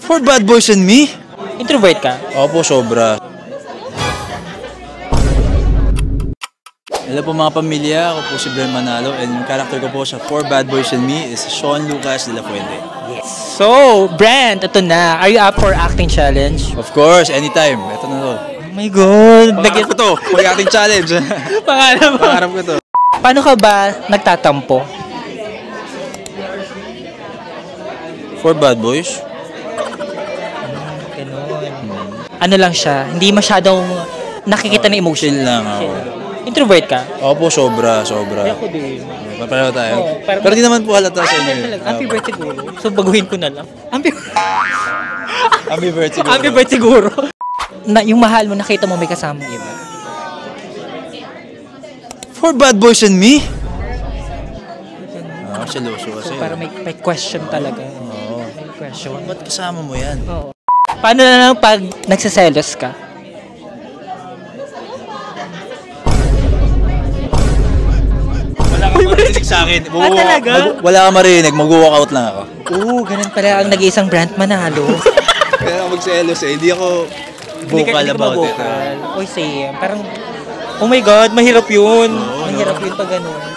For Bad Boys and Me? Introvert ka? Opo, sobra. Hello po mga pamilya, ako po si Bren Manalo and yung character ko po sa For Bad Boys and Me is Sean Lucas de la Fuente. Yes. So, Brent, ito na. Are you up for acting challenge? Of course, anytime. Ito na to. Oh my God. Pangarap ko to, mag-acting challenge. Pangarap mo. Pangarap ko to. Paano ka ba nagtatampo? For Bad Boys? Ganun. Ano lang siya, hindi masyadong nakikita ng emotion. Chill lang ako. Introvert ka? Opo, sobra. Ako din. Papareho tayo. Oo, pero di naman po halata sa inyo. Happy birthday siguro. So, baguhin ko na lang. Happy birthday siguro. Happy birthday siguro. Yung mahal mo, nakita mo may kasamang iba. For Bad Boys and Me? Seloso kasi. So, para may question talaga. Oo. May question. Ba't kasama mo yan? Oo. Paano na lang pag nagsiselos ka? Wala kang marinig sa akin. Talaga? Wala kang marinig, mag-walkout lang ako. Oo, ganun pala ang nag-iisang Brent Manalo. Kaya ako magselos eh. Hindi ako vocal about it. Oy, same. Parang, oh my God, mahirap yun. Mahirap yun pag ganun.